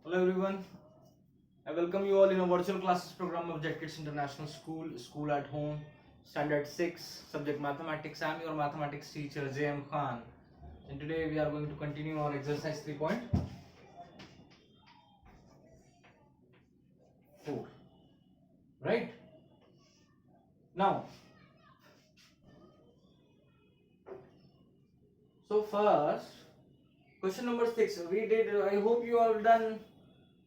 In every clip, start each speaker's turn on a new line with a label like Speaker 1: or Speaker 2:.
Speaker 1: Hello everyone. I welcome you all in a virtual classes program of Jet Kids International School, School at Home, Standard 6, subject Mathematics. I am your mathematics teacher JM Khan. And today we are going to continue our exercise 3.4. Right? Now, so first, question number 6. We did, I hope you all done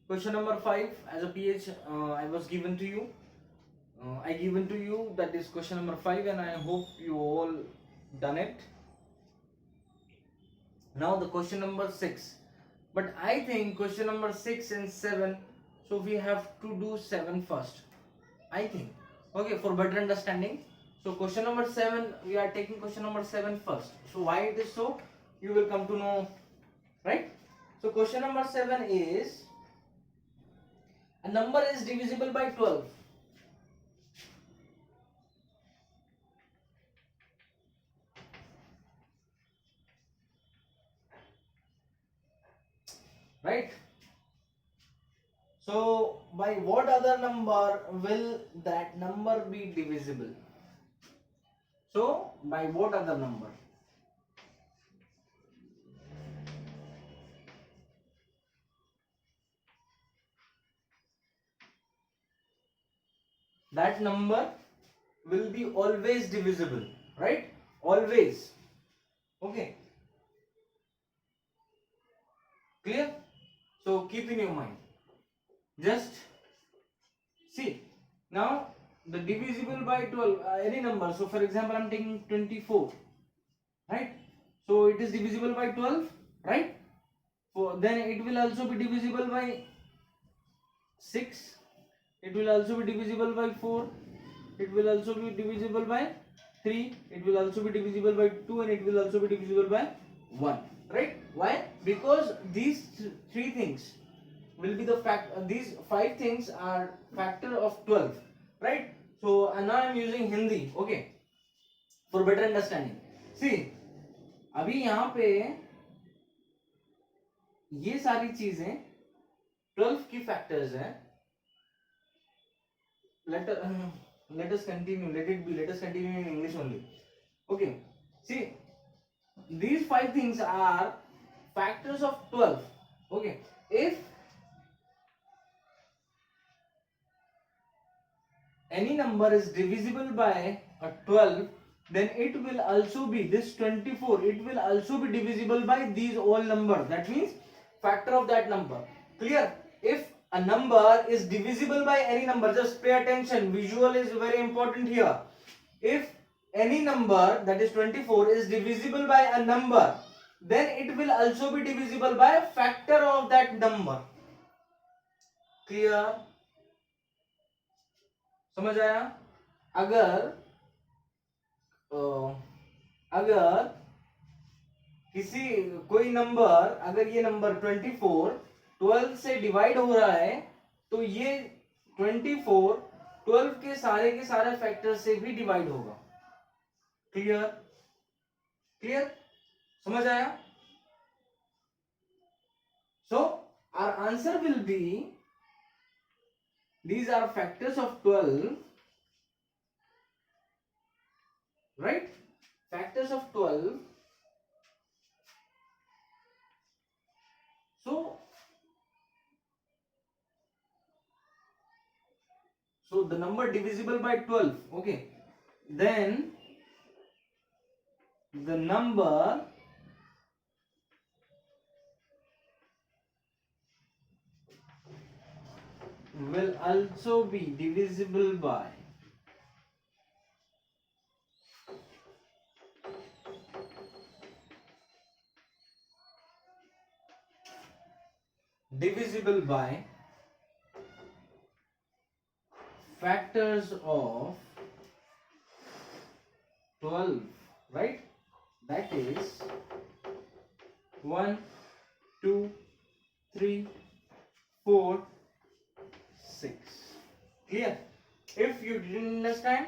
Speaker 1: question number 5 as a PH I was given to you. I given to you that is question number 5 and I hope you all done it. Now the question number 6, but I think question number 6 and 7, so we have to do 7 first, I think. Okay, for better understanding, so question number 7, we are taking question number 7 first. So why it is so, you will come to know, right? So question number 7 is, a number is divisible by 12. Right? So by what other number will that number be divisible? So by what other number? That number will be always divisible, right? Always. Okay. Clear? So keep in your mind. Just see. Now the divisible by 12, any number. So for example, I am taking 24. Right? So it is divisible by 12, right? Then it will also be divisible by 6. It will also be divisible by 4. It will also be divisible by 3. It will also be divisible by 2, and it will also be divisible by 1. Right? Why? Because these three things will be the these 5 things are factor of 12. Right? So and now I am using Hindi. Okay, for better understanding. See, अभी यहाँ पे ये सारी चीजें 12 की factors हैं. let let us continue, let us continue in English only. Okay, see, these 5 things are factors of 12. Okay, if any number is divisible by a 12, then it will also be this 24, it will also be divisible by these all numbers. That means factor of that number. Clear? If a number is divisible by any number, just pay attention, visual is very important here. If any number, that is 24, is divisible by a number, then it will also be divisible by a factor of that number. Clear? समझ आया? अगर अगर किसी कोई number, अगर ये number 24 12 से divide हो रहा है, तो ये 24 12 के सारे फैक्टर से भी डिवाइड होगा. क्लियर? क्लियर? समझ आया? So our answer will be, these are factors of 12, right? Factors of 12. So the number divisible by 12. Okay, then the number will also be divisible by factors of 12, right? That is 1, 2, 3, 4, 6. Clear? If you didn't understand,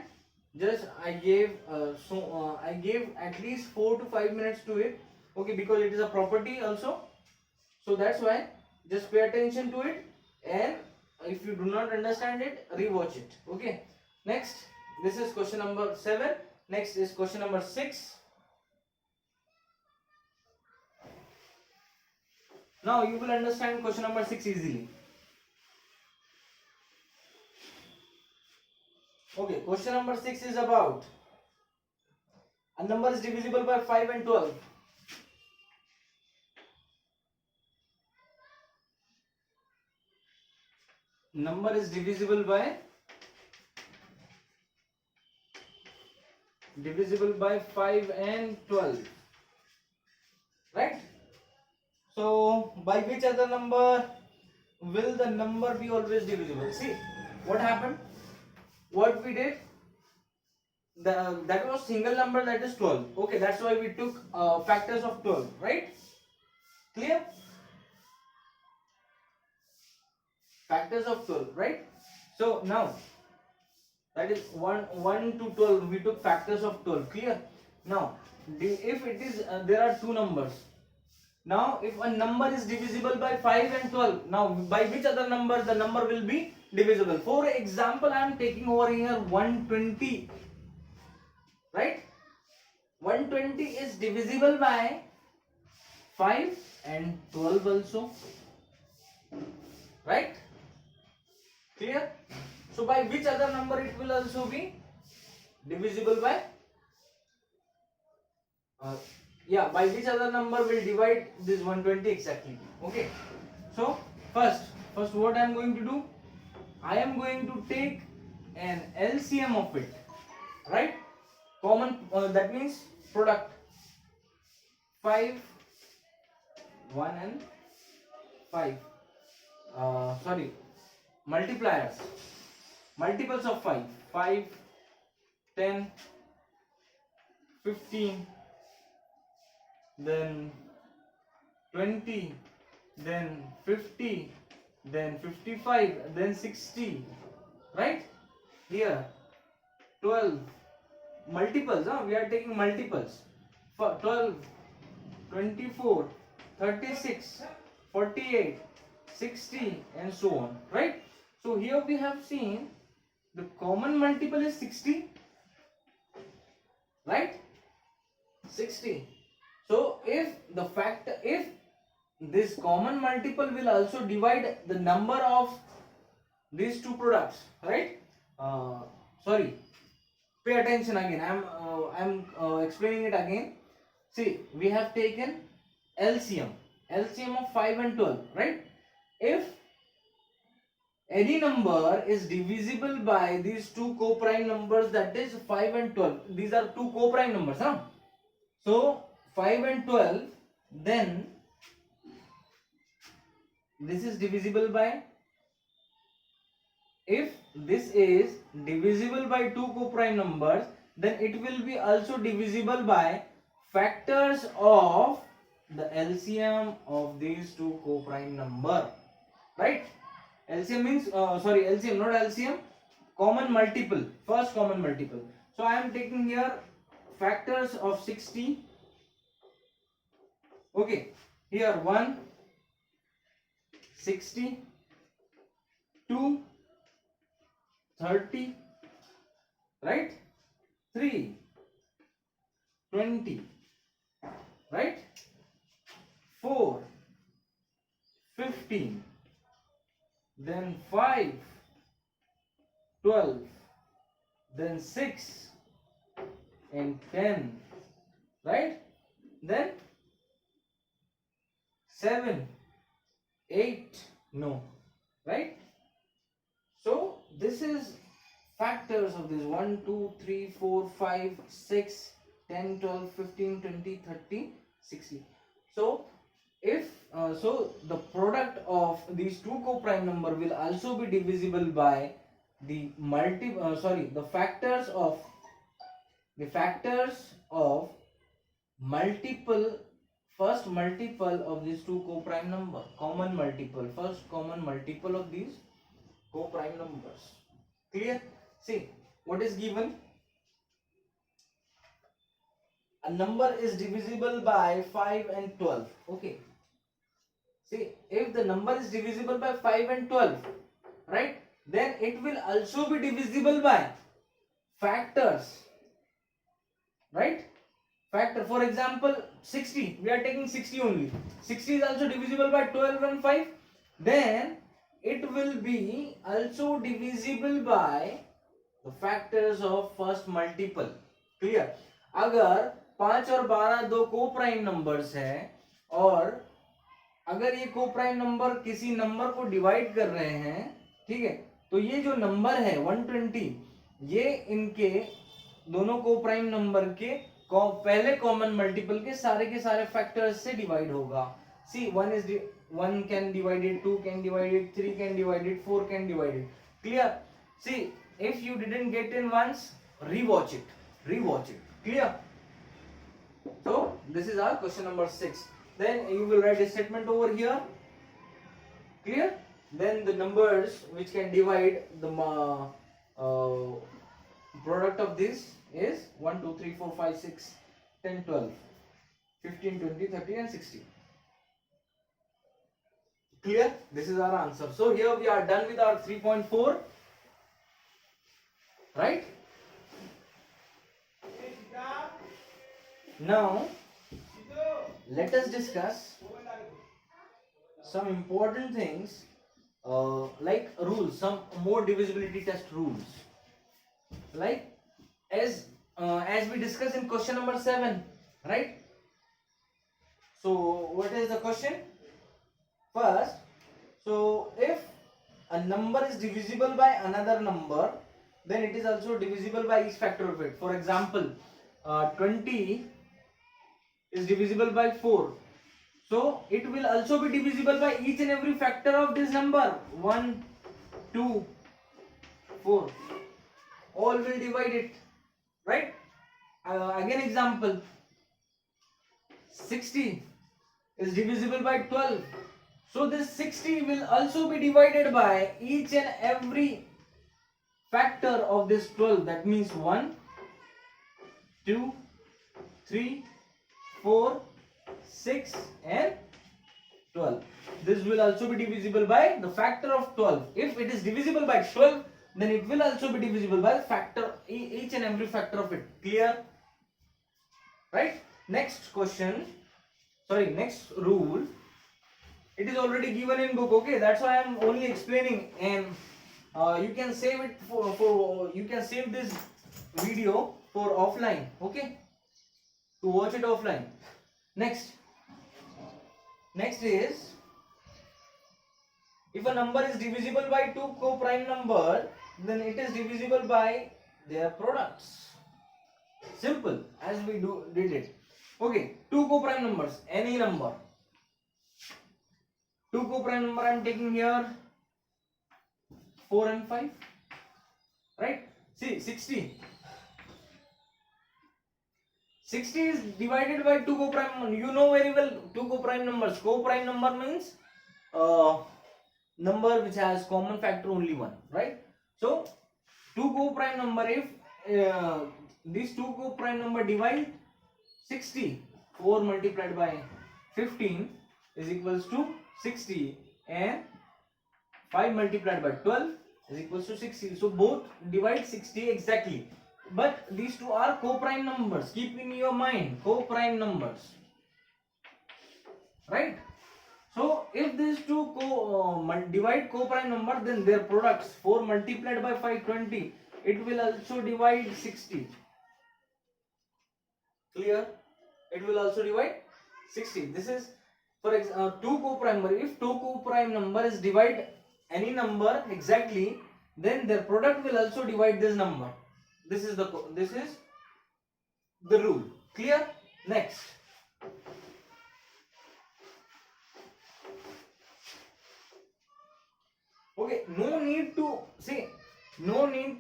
Speaker 1: just I gave I gave at least 4 to 5 minutes to it. Okay, because it is a property also, so that's why just pay attention to it, and if you do not understand it, rewatch it. Okay, next, this is question number 7. Next is question number 6. Now you will understand question number 6 easily. Okay, question number 6 is about a number is divisible by 5 and 12. Number is divisible by 5 and 12, right? So by which other number will the number be always divisible? See what happened, what we did, that was single number, that is 12. Okay, that's why we took factors of 12, right? Clear? Factors of 12, right? So now that is 1 to 12, we took factors of 12. Clear? Now if it is there are two numbers. Now if a number is divisible by 5 and 12, now by which other number the number will be divisible? For example, I am taking over here 120, right? 120 is divisible by 5 and 12 also, right? Clear? So by which other number it will also be divisible by? By which other number will divide this 120 exactly? Okay. So first what I am going to do, I am going to take an LCM of it, right? Common, that means product 5, 1 and 5. Multipliers, multiples of 5, 5, 10, 15, then 20, then 50, then 55, then 60, right? Here 12, multiples, we are taking multiples for 12, 24, 36, 48, 60 and so on, right? So here we have seen the common multiple is 60, right? 60. So if this common multiple will also divide the number of these two products, right? Pay attention again. I'm explaining it again. See, we have taken LCM of 5 and 12, right? If any number is divisible by these two co-prime numbers, that is 5 and 12, these are two co-prime numbers, huh? So 5 and 12, then this is divisible by, if this is divisible by two co-prime numbers, then it will be also divisible by factors of the LCM of these two co-prime number, right? LCM means LCM, not LCM, common multiple, first common multiple. So I am taking here factors of 60. Okay, here 1, 60, 2, 30, right? 3, 20, right? 4, 15, then 5, 12, then 6 and 10, right? Then 7, 8, no, right? So this is factors of this 1, 2, 3, 4, 5, 6, 10, 12, 15, 20, 30, 60. So if the product of these two co-prime number will also be divisible by the factors of multiple, first multiple of these two co-prime number, common multiple, first common multiple of these co-prime numbers. Clear? See what is given. A number is divisible by 5 and 12. Okay. See, if the number is divisible by 5 and 12, right, then it will also be divisible by factors, right? Factor, for example, 60, we are taking 60 only. 60 is also divisible by 12 and 5. Then it will be also divisible by the factors of first multiple. Clear? अगर 5 और 12 दो को prime numbers है और अगर ये को prime number किसी नंबर को डिवाइड कर रहे हैं, ठीक है, तो ये जो नंबर है 120, ये इनके दोनों को प्राइम नंबर के पहले कॉमन मल्टीपल के सारे फैक्टर्स से डिवाइड होगा. See 1 can divided, 2 can divided, 3 can divided, 4 can divided. Clear? See, if you didn't get in once, rewatch it. Clear? So this is our question number 6. Then you will write a statement over here. Clear? Then the numbers which can divide the product of this is 1 2 3 4 5 6 10 12 15 20 30 and 60. Clear? This is our answer. So here we are done with our 3.4. Right? Now let us discuss some important things like rules, some more divisibility test rules, like as we discussed in question number 7, right? So what is the question? First, so if a number is divisible by another number, then it is also divisible by each factor of it. For example, 20 is divisible by 4, so it will also be divisible by each and every factor of this number. 1 2 4, all will divide it, right? Again example, 60 is divisible by 12, so this 60 will also be divided by each and every factor of this 12. That means 1 2 3 4 6 and 12. This will also be divisible by the factor of 12. If it is divisible by 12, then it will also be divisible by the factor, each and every factor of it. Clear? Right? Next question, sorry, next rule, it is already given in book. Okay, that's why I am only explaining, and you can save it for you can save this video for offline, okay, to watch it offline. Next is, if a number is divisible by two co-prime number, then it is divisible by their products. Simple, as we did it. Okay, two co-prime numbers, any number. Two co-prime number I am taking here 4 and 5, right? See, 60 is divided by two co-prime. You know very well two co-prime numbers. Co-prime number means number which has common factor only 1, right? So two co-prime number, if these two co-prime number divide 60, 4 multiplied by 15 is equals to 60, and 5 multiplied by 12 is equals to 60. So both divide 60 exactly. But these two are co-prime numbers. Keep in your mind, co-prime numbers, right? So if these two divide co-prime number, then their products, 4 multiplied by 5, 20. It will also divide 60. Clear? It will also divide 60. This is, for example, two co-prime number. If two co-prime numbers divide any number exactly, then their product will also divide this number. This is the rule. Clear? Next. Okay, no need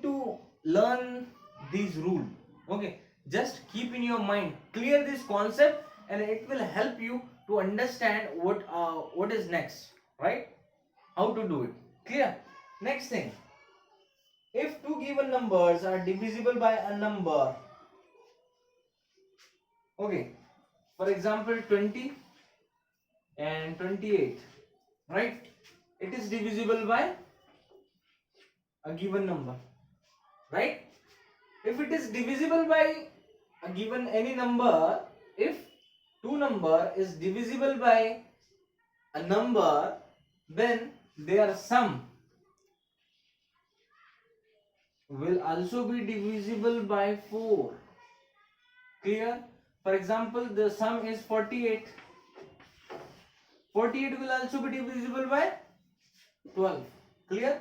Speaker 1: to learn these rules. Okay, just keep in your mind, clear this concept, and it will help you to understand what is next, right? How to do it. Clear? Next thing, if two given numbers are divisible by a number, okay, for example 20 and 28, right? It is divisible by a given number, right? If it is divisible by a given any number, if two number is divisible by a number, then their sum will also be divisible by 4. Clear? For example, the sum is 48. 48 will also be divisible by 12. Clear?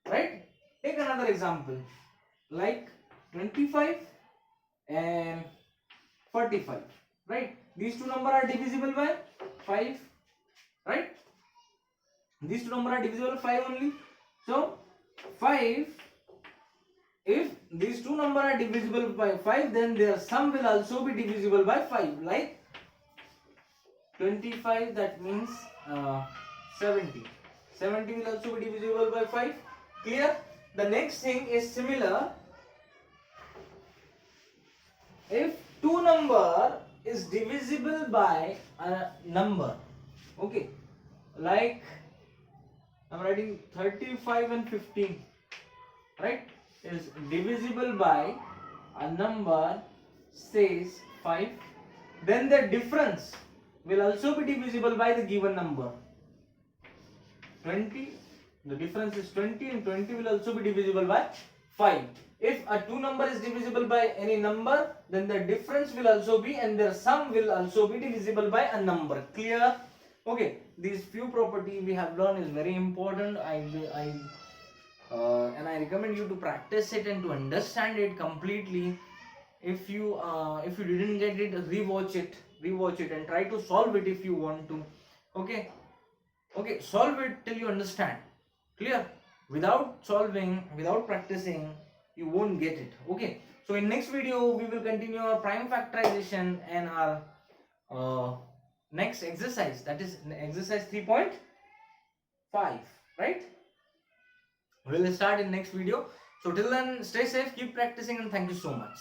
Speaker 1: Right? Take another example like 25 and 45. Right? These two numbers are divisible by 5. Right? These two numbers are divisible by 5 only. So 5, if these two numbers are divisible by 5, then their sum will also be divisible by 5. Like 25, that means 70. 70 will also be divisible by 5. Clear? The next thing is similar. If two number is divisible by a number, okay, like I'm writing 35 and 15, right, is divisible by a number says 5, then the difference will also be divisible by the given number. 20, the difference is 20, and 20 will also be divisible by 5. If a two number is divisible by any number, then the difference will also be, and their sum will also be divisible by a number. Clear? Okay, these few property we have learned is very important. And I recommend you to practice it and to understand it completely. If you didn't get it, rewatch it and try to solve it if you want to. Okay, solve it till you understand. Clear? Without solving, without practicing, you won't get it. Okay, so in next video we will continue our prime factorization and our next exercise, that is exercise 3.5, right? We will start in next video. So till then, stay safe, keep practicing, and thank you so much.